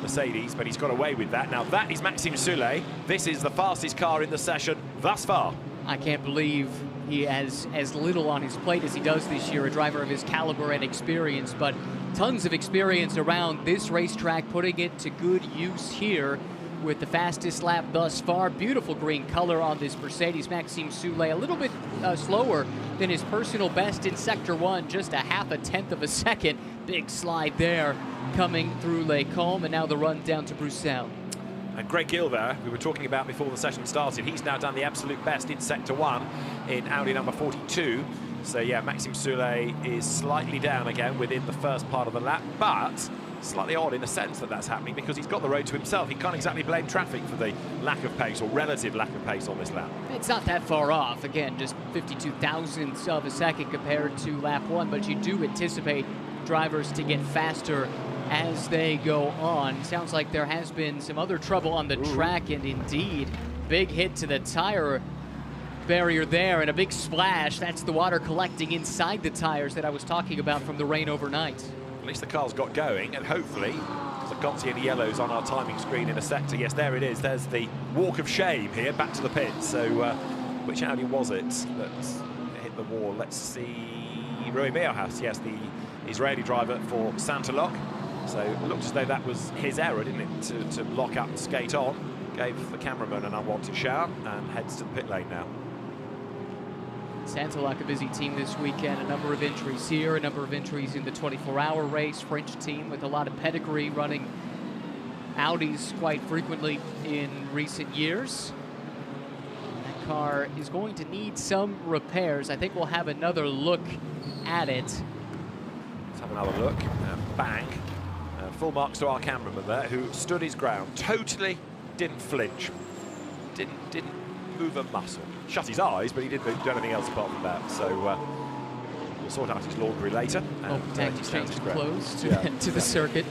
Mercedes, but he's got away with that. Now that is Maxime Soulet. This is the fastest car in the session thus far. I can't believe he has as little on his plate as he does this year, a driver of his caliber and experience, but tons of experience around this racetrack, putting it to good use here with the fastest lap thus far. Beautiful green color on this Mercedes. Maxime Soulet a little bit slower than his personal best in Sector 1, just a half a tenth of a second. Big slide there coming through Les Combes, and now the run down to Bruxelles. And Greg Gill there, we were talking about before the session started, he's now done the absolute best in Sector 1 in Audi number 42. So yeah, Maxime Soulet is slightly down again within the first part of the lap, but slightly odd in a sense that that's happening because he's got the road to himself. He can't exactly blame traffic for the lack of pace or relative lack of pace on this lap. It's not that far off. Again, just 52 thousandths of a second compared to lap 1, but you do anticipate drivers to get faster as they go on. Sounds like there has been some other trouble on the track, and indeed, big hit to the tire barrier there and a big splash. That's the water collecting inside the tires that I was talking about from the rain overnight. At least the car's got going, and hopefully, because I can't see any yellows on our timing screen in a sector. Yes, there it is. There's the walk of shame here, back to the pit. So, which Audi was it that hit the wall? Let's see. Rui Miojas, yes, the Israeli driver for Saint-Aloc. So it looked as though that was his error, didn't it, to lock up and skate on. Gave the cameraman an unwanted shout and heads to the pit lane now. Saint-Aloc, a busy team this weekend. A number of entries here, a number of entries in the 24-hour race. French team with a lot of pedigree, running Audis quite frequently in recent years. That car is going to need some repairs. I think we'll have another look at it. Let's have another look. Bang. Full marks to our cameraman there, who stood his ground, totally didn't flinch, didn't move a muscle. Shut his eyes, but he didn't do anything else apart from that. So we'll sort out his laundry later. And change his clothes to the circuit.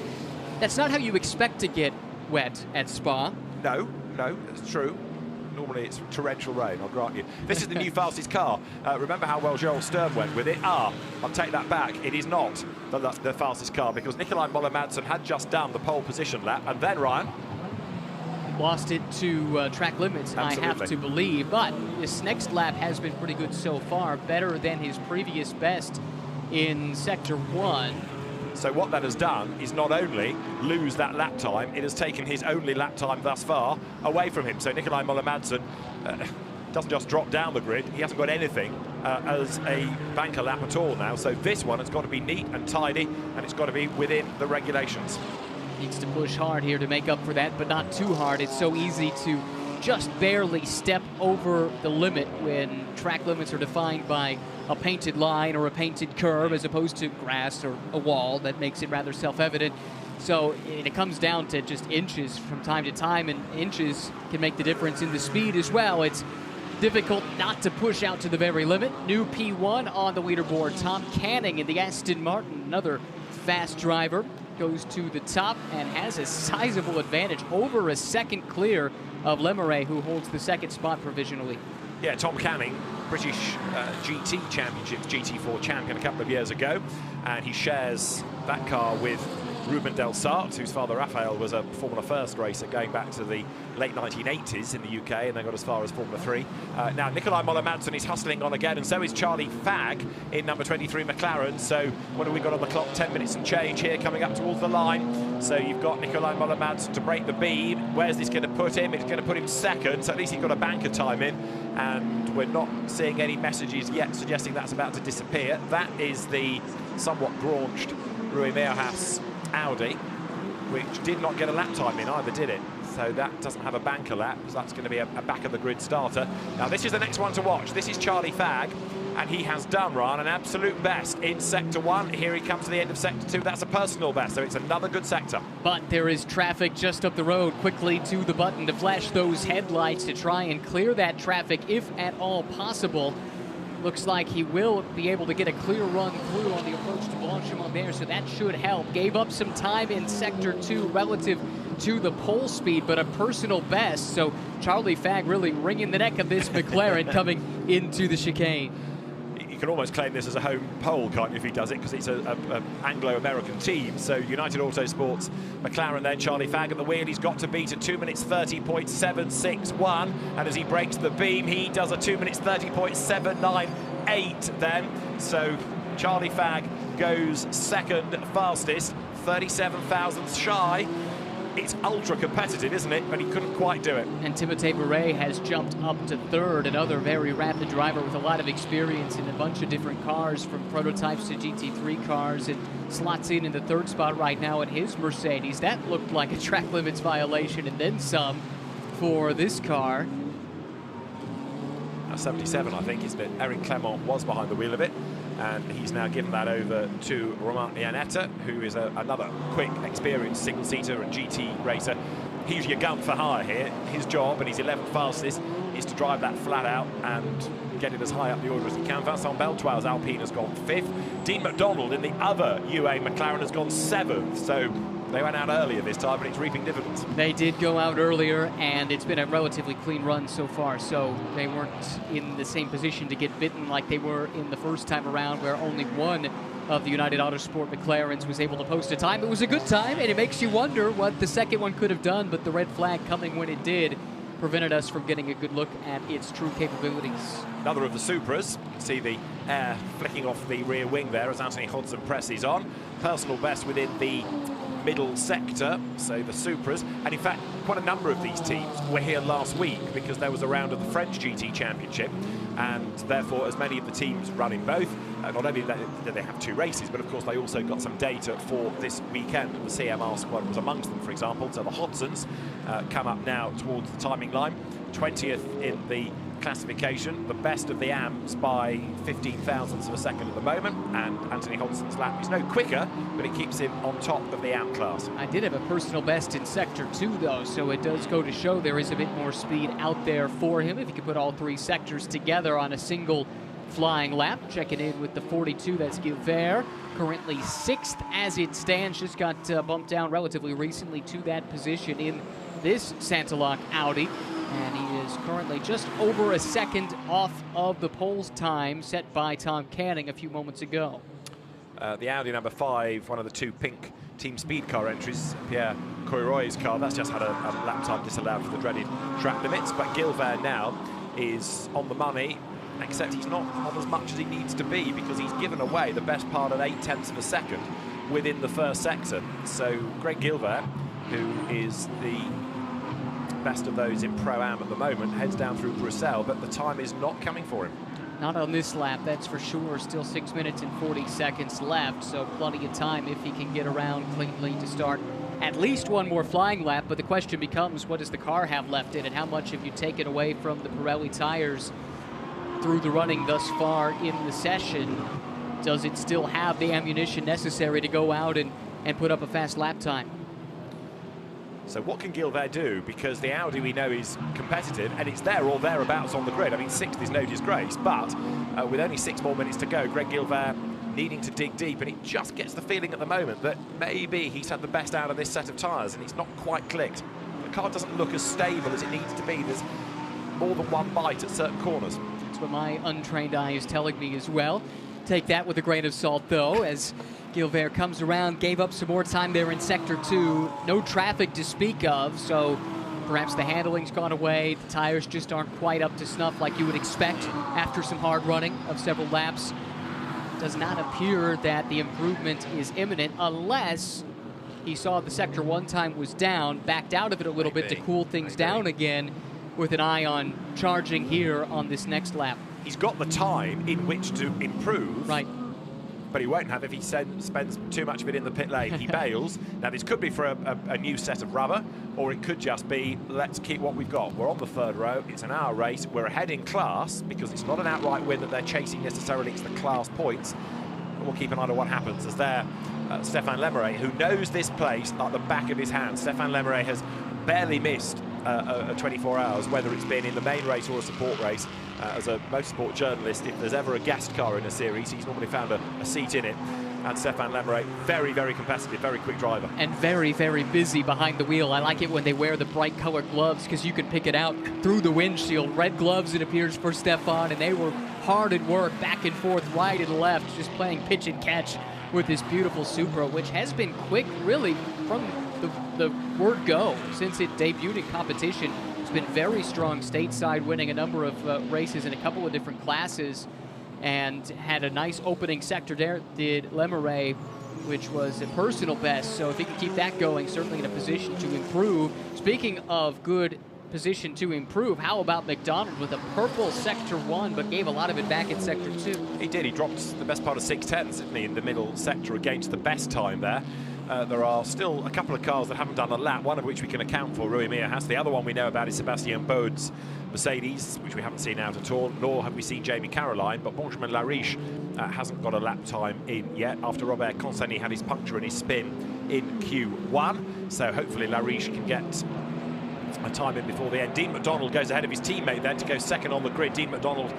That's not how you expect to get wet at Spa. No, it's true. Normally it's torrential rain, I'll grant you. This is the new fastest car. Remember how well Joel Stern went with it? I'll take that back. It is not the fastest car because Nikolai Moller-Madsen had just done the pole position lap, and then Ryan lost it to track limits, Absolutely. I have to believe. But this next lap has been pretty good so far, better than his previous best in Sector 1. So what that has done is not only lose that lap time, it has taken his only lap time thus far away from him. So Nikolai Moller-Madsen doesn't just drop down the grid, he hasn't got anything as a banker lap at all now. So this one has got to be neat and tidy, and it's got to be within the regulations. Needs to push hard here to make up for that, but not too hard. It's so easy to just barely step over the limit when track limits are defined by a painted line or a painted curve as opposed to grass or a wall. That makes it rather self-evident. So it comes down to just inches from time to time, and inches can make the difference in the speed as well. It's difficult not to push out to the very limit. New P1 on the leaderboard. Tom Canning in the Aston Martin, another fast driver, goes to the top and has a sizable advantage, over a second clear of Lemeray, who holds the second spot provisionally. Yeah, Tom Canning, British GT Championships GT4 champion a couple of years ago, and he shares that car with Ruben Del Sart, whose father Raphael was a Formula First racer going back to the late 1980s in the UK, and they got as far as Formula 3. Now Nikolai Moller-Madsen is hustling on again, and so is Charlie Fagg in number 23 McLaren. So what have we got on the clock? 10 minutes and change here coming up towards the line. So you've got Nikolai Moller-Madsen to break the beam. Where's this going to put him? It's going to put him second, so at least he got a banker time in, and we're not seeing any messages yet suggesting that's about to disappear. That is the somewhat graunched Rui Meerhaas Audi, which did not get a lap time in either, did it? So that doesn't have a banker lap, so that's going to be a back-of-the-grid starter. Now, this is the next one to watch. This is Charlie Fagg, and he has done, Ryan, an absolute best in Sector 1. Here he comes to the end of Sector 2. That's a personal best, so it's another good sector. But there is traffic just up the road. Quickly to the button to flash those headlights to try and clear that traffic, if at all possible. Looks like he will be able to get a clear run through on the approach to Spa-Francorchamps there, so that should help. Gave up some time in Sector 2 relative to the pole speed, but a personal best. So Charlie Fagg really wringing the neck of this McLaren coming into the chicane. You can almost claim this as a home pole, can't you, if he does it, because it's an Anglo-American team. So United Autosports, McLaren then, Charlie Fagg at the wheel. He's got to beat a 2 minutes 30.761, and as he breaks the beam, he does a 2 minutes 30.798 then. So Charlie Fagg goes second fastest, 37 thousandths shy. It's ultra competitive, isn't it? But he couldn't quite do it. And Timothée Beret has jumped up to third, another very rapid driver with a lot of experience in a bunch of different cars, from prototypes to GT3 cars, and slots in the third spot right now in his Mercedes. That looked like a track limits violation and then some for this car. 77, I think, isn't it? Eric Clement was behind the wheel of it, and he's now given that over to Romain Iannetta, who is another quick, experienced single-seater and GT racer. He's your gun for hire here. His job, and he's 11th fastest, is to drive that flat out and get it as high up the order as he can. Vincent Beltoir's Alpine has gone 5th. Dean McDonald in the other UA McLaren has gone 7th. So they went out earlier this time, but it's reaping dividends. They did go out earlier, and it's been a relatively clean run so far, so they weren't in the same position to get bitten like they were in the first time around, where only one of the United Autosport McLarens was able to post a time. It was a good time, and it makes you wonder what the second one could have done, but the red flag coming when it did prevented us from getting a good look at its true capabilities. Another of the Supras. You can see the air flicking off the rear wing there as Anthony Hodson presses on. Personal best within the middle sector, so the Supras. And in fact, quite a number of these teams were here last week because there was a round of the French GT Championship, and therefore as many of the teams running both, not only did they have 2 races, but of course they also got some data for this weekend, and the CMR squad was amongst them, for example. So the Hodsons come up now towards the timing line, 20th in the classification, the best of the AMs by 15 thousandths of a second at the moment, and Anthony Hodson's lap is no quicker, but it keeps him on top of the AM class. I did have a personal best in Sector 2, though, so it does go to show there is a bit more speed out there for him if he can put all 3 sectors together on a single flying lap. Checking in with the 42, that's Gilbert, currently 6th as it stands, just got bumped down relatively recently to that position in this Santalok Audi. And he is currently just over a second off of the pole's time set by Tom Canning a few moments ago. The Audi number 5, one of the 2 pink Team Speed car entries, Pierre Coyroy's car, that's just had a lap time disallowed for the dreaded track limits. But Gilbert now is on the money, except he's not on as much as he needs to be because he's given away the best part of 0.8 of a second within the first sector. So Greg Gilbert, who is the best of those in Pro-Am at the moment, heads down through Bruxelles, but the time is not coming for him. Not on this lap, that's for sure. Still 6 minutes and 40 seconds left, so plenty of time if he can get around cleanly to start at least one more flying lap. But the question becomes, what does the car have left in it? How much have you taken away from the Pirelli tires through the running thus far in the session? Does it still have the ammunition necessary to go out and put up a fast lap time? So what can Gilbert do? Because the Audi we know is competitive, and it's there or thereabouts on the grid. I mean, 6th is no disgrace, but with only 6 more minutes to go, Greg Gilbert needing to dig deep, and it just gets the feeling at the moment that maybe he's had the best out of this set of tyres, and it's not quite clicked. The car doesn't look as stable as it needs to be. There's more than one bite at certain corners. That's what my untrained eye is telling me as well. Take that with a grain of salt, though, as Gilbert comes around, gave up some more time there in Sector 2. No traffic to speak of, so perhaps the handling's gone away. The tires just aren't quite up to snuff like you would expect after some hard running of several laps. Does not appear that the improvement is imminent unless he saw the Sector 1 time was down, backed out of it a little bit to cool things down again, with an eye on charging here on this next lap. He's got the time in which to improve. Right. But he won't have if he spends too much of it in the pit lane. He bails. Now, this could be for a new set of rubber, or it could just be, let's keep what we've got. We're on the third row. It's an hour race. We're ahead in class, because it's not an outright win that they're chasing necessarily. It's the class points. We'll keep an eye on what happens as there. Stéphane Lemeray, who knows this place like the back of his hand. Stéphane Lemeray has barely missed a 24 hours, whether it's been in the main race or a support race. As a motorsport journalist, if there's ever a guest car in a series, he's normally found a seat in it. And Stéphane Lemeray, very, very competitive, very quick driver. And very, very busy behind the wheel. I like it when they wear the bright colored gloves, because you can pick it out through the windshield. Red gloves, it appears, for Stéphane, and they were hard at work, back and forth, right and left, just playing pitch and catch with this beautiful Supra, which has been quick, really, from the word go since it debuted in competition. It's been very strong stateside, winning a number of races in a couple of different classes, and had a nice opening sector there, did Lemeray, which was a personal best. So if he can keep that going, certainly in a position to improve. Speaking of good position to improve, how about McDonald with a purple sector 1, but gave a lot of it back in sector 2? He did. He dropped the best part of 6/10, didn't he, in the middle sector against the best time there. There are still a couple of cars that haven't done a lap, one of which we can account for, Rui Mir has. The other one we know about is Sébastien Baude's Mercedes, which we haven't seen out at all, nor have we seen Jamie Caroline, but Benjamin Lariche hasn't got a lap time in yet, after Robert Consani had his puncture and his spin in Q1. So hopefully Lariche can get a time in before the end. Dean McDonald goes ahead of his teammate then to go second on the grid. Dean McDonald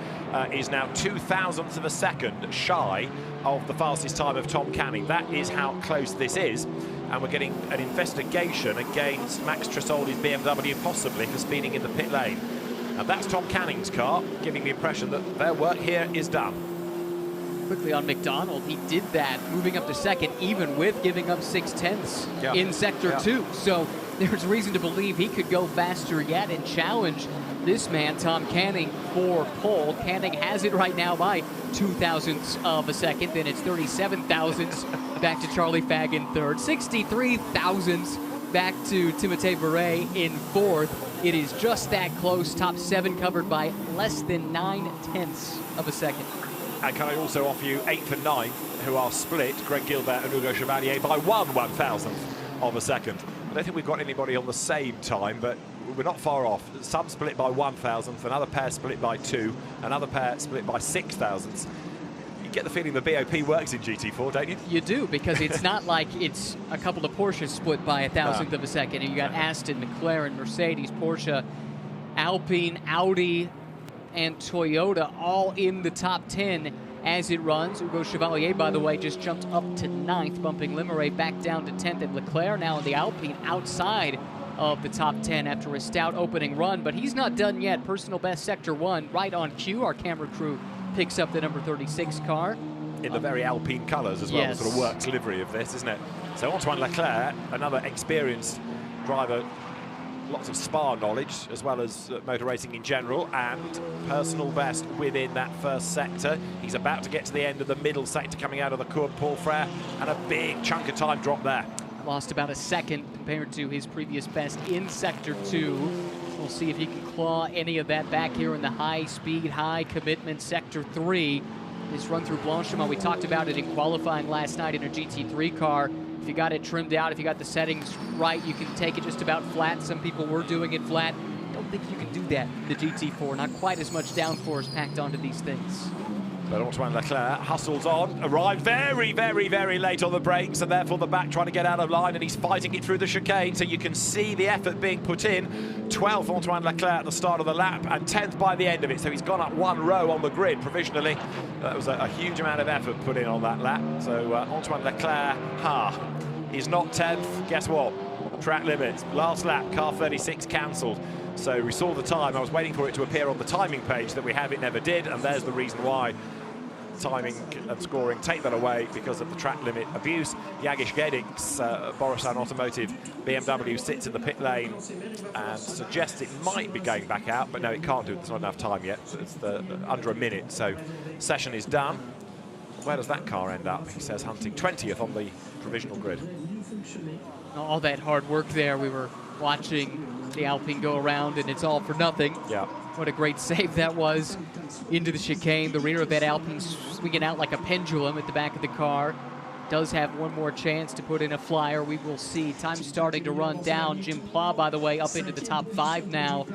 is now 0.02 of a second shy of the fastest time of Tom Canning. That is how close this is, and we're getting an investigation against Max Tresoli's BMW, possibly for speeding in the pit lane. And that's Tom Canning's car, giving the impression that their work here is done. Quickly on McDonald, he did that, moving up to second, even with giving up 6/10 in sector 2. So there's reason to believe he could go faster yet and challenge this man, Tom Canning, for pole. Canning has it right now by 0.02 of a second. Then it's 37 thousandths back to Charlie Fagg in third. 63 thousandths back to Timothée Verret in fourth. It is just that close. Top 7 covered by less than 0.9 of a second. And can I also offer you 8th and 9th, who are split, Greg Gilbert and Hugo Chevalier, by 1/1000th of a second. I don't think we've got anybody on the same time, but we're not far off. Some split by 1/1000th, another pair split by 2, another pair split by 6/1000ths. You get the feeling the BOP works in GT4, don't you? You do, because it's not like it's a couple of Porsches split by 1/1000th of a second. And you got Aston, McLaren, Mercedes, Porsche, Alpine, Audi, and Toyota all in the top 10 as it runs. Hugo Chevalier, by the way, just jumped up to 9th, bumping Lemeray back down to 10th. And Leclerc now in the Alpine outside of the top 10 after a stout opening run. But he's not done yet. Personal best sector 1 right on cue. Our camera crew picks up the number 36 car. In the very Alpine colours as well, yes. The sort of works livery of this, isn't it? So Antoine Leclerc, another experienced driver, lots of Spa knowledge as well as motor racing in general, and personal best within that first sector. He's about to get to the end of the middle sector coming out of the Cours Paul Frère, and a big chunk of time drop there. Lost about a second compared to his previous best in sector 2. We'll see if he can claw any of that back here in the high speed, high commitment sector 3. This run through Blanchimont, we talked about it in qualifying last night in a GT3 car. If you got it trimmed out, if you got the settings right, you can take it just about flat. Some people were doing it flat. Don't think you can do that in the GT4. Not quite as much downforce packed onto these things. But Antoine Leclerc hustles on, arrived very, very, very late on the brakes, and therefore the back trying to get out of line, and he's fighting it through the chicane, so you can see the effort being put in. 12th Antoine Leclerc at the start of the lap, and 10th by the end of it, so he's gone up 1 row on the grid provisionally. That was a huge amount of effort put in on that lap. So Antoine Leclerc, he's not 10th. Guess what? Track limits. Last lap, car 36 cancelled. So we saw the time. I was waiting for it to appear on the timing page that we have. It never did, and there's the reason why. Timing and scoring take that away because of the track limit abuse. Jagish Gedic's Borusan Automotive BMW sits in the pit lane and suggests it might be going back out, but no, it can't do it. There's not enough time yet. So it's under a minute, so session is done. Where does that car end up? He says hunting 20th on the provisional grid. All that hard work there. We were watching the Alpine go around, and it's all for nothing. Yeah. What a great save that was into the chicane. The rear of that Alpine swinging out like a pendulum at the back of the car. Does have one more chance to put in a flyer. We will see. Time starting to run down. Jim Pla, by the way, up into the top 5 now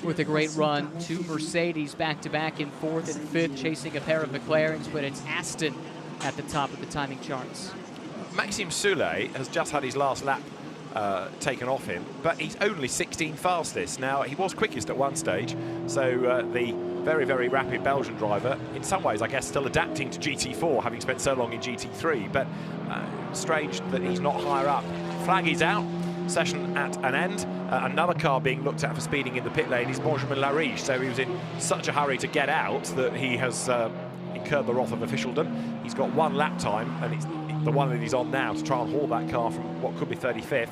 with a great run. 2 Mercedes back-to-back in 4th and 5th, chasing a pair of McLarens, but it's Aston at the top of the timing charts. Maxime Soulet has just had his last lap taken off him, but he's only 16th fastest. Now, he was quickest at one stage, so the very, very rapid Belgian driver, in some ways, I guess, still adapting to GT4, having spent so long in GT3, but strange that he's not higher up. Flag is out, session at an end. Another car being looked at for speeding in the pit lane is Benjamin Lariche, so he was in such a hurry to get out that he has incurred the wrath of officialdom. He's got 1 lap time, and it's the one that he's on now to try and haul that car from what could be 35th.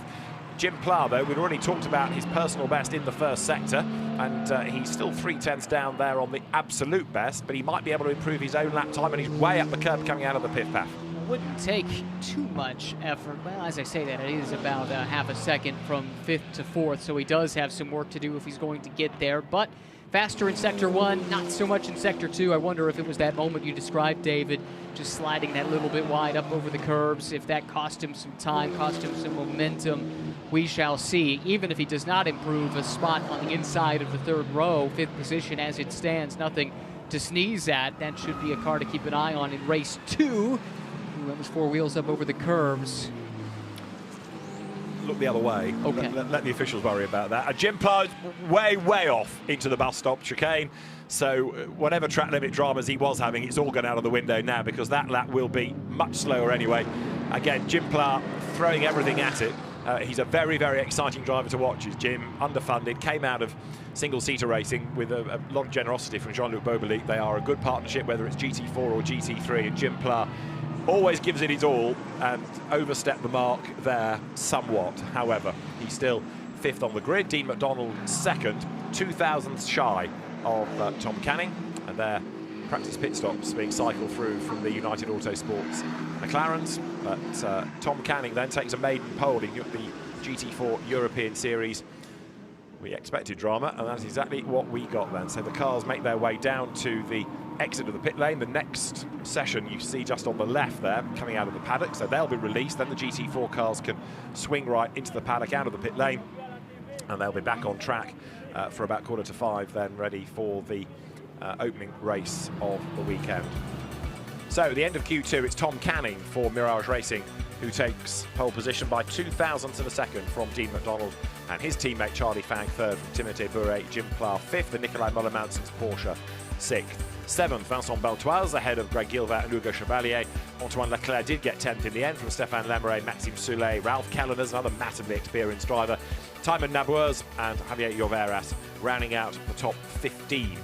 Jim Pla, though, we'd already talked about his personal best in the first sector, and he's still 3/10 down there on the absolute best, but he might be able to improve his own lap time, and he's way up the curb coming out of the pit path. Wouldn't take too much effort. Well, as I say that, it is about half a second from 5th to 4th, so he does have some work to do if he's going to get there, but faster in Sector 1, not so much in Sector 2. I wonder if it was that moment you described, David, just sliding that little bit wide up over the curbs, if that cost him some time, cost him some momentum. We shall see. Even if he does not improve a spot on the inside of the 3rd row, 5th position as it stands, nothing to sneeze at. That should be a car to keep an eye on in race 2. That was 4 wheels up over the curves. Look the other way. Okay. Let the officials worry about that. Jim Pla's way off into the bus stop chicane. So whatever track limit dramas he was having, it's all gone out of the window now, because that lap will be much slower anyway. Again, Jim Pla throwing everything at it. He's a very, very exciting driver to watch. He's Jim, underfunded, came out of single-seater racing with a lot of generosity from Jean-Luc Beaubelic. They are a good partnership, whether it's GT4 or GT3, and Jim Pla always gives it his all and overstepped the mark there somewhat. However, he's still 5th on the grid. Dean McDonald 2nd, 2 thousandths shy of Tom Canning, and their practice pit stops being cycled through from the United Autosports McLarens. But Tom Canning then takes a maiden pole in the GT4 European Series. We expected drama, and that's exactly what we got then. So the cars make their way down to the exit of the pit lane. The next session you see just on the left there, coming out of the paddock, so they'll be released. Then the GT4 cars can swing right into the paddock, out of the pit lane, and they'll be back on track for about 4:45, then ready for the opening race of the weekend. So at the end of Q2, it's Tom Canning for Mirage Racing, who takes pole position by 2 thousandths of a second from Dean McDonald, and his teammate Charlie Fang 3rd from Timothée Bouret, Jim Pla 5th, and Nikolai Müller-Manson's Porsche 6th. 7th, Vincent Beltoise ahead of Greg Gilvat and Hugo Chevalier. Antoine Leclerc did get 10th in the end from Stéphane Lemaire, Maxime Soulet, Ralph Kellener's another massively experienced driver, Timon Nabouers and Javier Lloveras rounding out the top 15.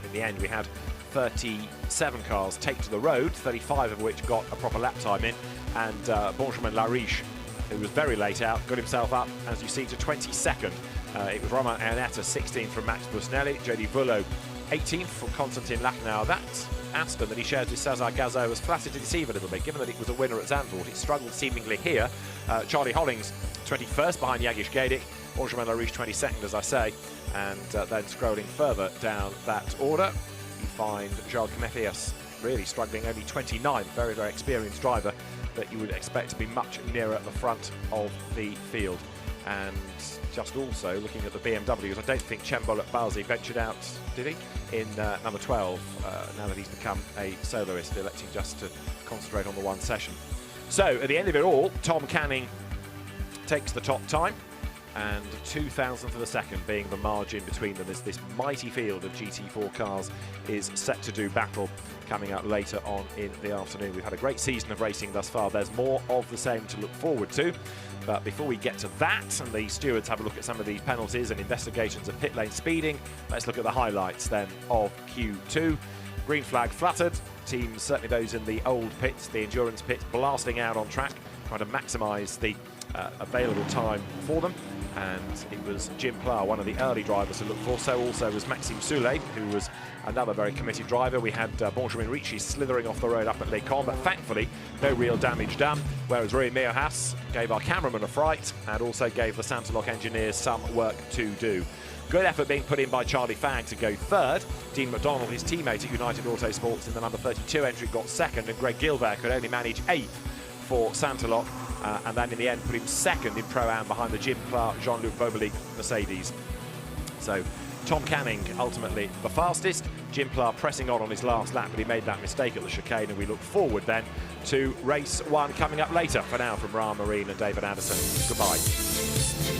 In the end, we had 37 cars take to the road, 35 of which got a proper lap time in, and Benjamin Lariche, who was very late out, got himself up, as you see, to 22nd. It was Romain Ernetta 16th from Max Busnelli, Jody Vullo 18th from Constantin Lachnau. That Aston that he shares with Cesar Gazzo was flattered to deceive a little bit, given that it was a winner at Zandvoort. It struggled seemingly here. Charlie Hollings 21st behind Jagish Gedic, Benjamin Lariche 22nd, as I say, and then scrolling further down that order, you find Charles Mathias really struggling, only 29th, very, very experienced driver that you would expect to be much nearer the front of the field. And just also looking at the BMWs, I don't think Chembol Bazi ventured out, did he, in number 12, now that he's become a soloist, electing just to concentrate on the one session. So at the end of it all, Tom Canning takes the top time, and 2 thousandths of a second being the margin between them as this mighty field of GT4 cars is set to do battle coming up later on in the afternoon. We've had a great season of racing thus far. There's more of the same to look forward to. But before we get to that, and the stewards have a look at some of these penalties and investigations of pit lane speeding, let's look at the highlights then of Q2. Green flag fluttered. Teams, certainly those in the old pits, the endurance pits, blasting out on track, trying to maximise the available time for them. And it was Jim Pla, one of the early drivers to look for. So also was Maxime Soulet, who was another very committed driver. We had Benjamin Ricci slithering off the road up at Les Combes, but thankfully no real damage done. Whereas Rui Miojas gave our cameraman a fright and also gave the Santalok engineers some work to do. Good effort being put in by Charlie Fagg to go third. Dean McDonald, his teammate at United Autosports in the number 32 entry, got second, and Greg Gilbert could only manage 8th for Santalok. And then in the end put him second in Pro-Am behind the Jim Pla, Jean-Luc Boboli Mercedes. So Tom Canning ultimately the fastest. Jim Pla pressing on his last lap, but he made that mistake at the chicane, and we look forward then to race 1 coming up later. For now, from Ryan Marine and David Anderson, goodbye.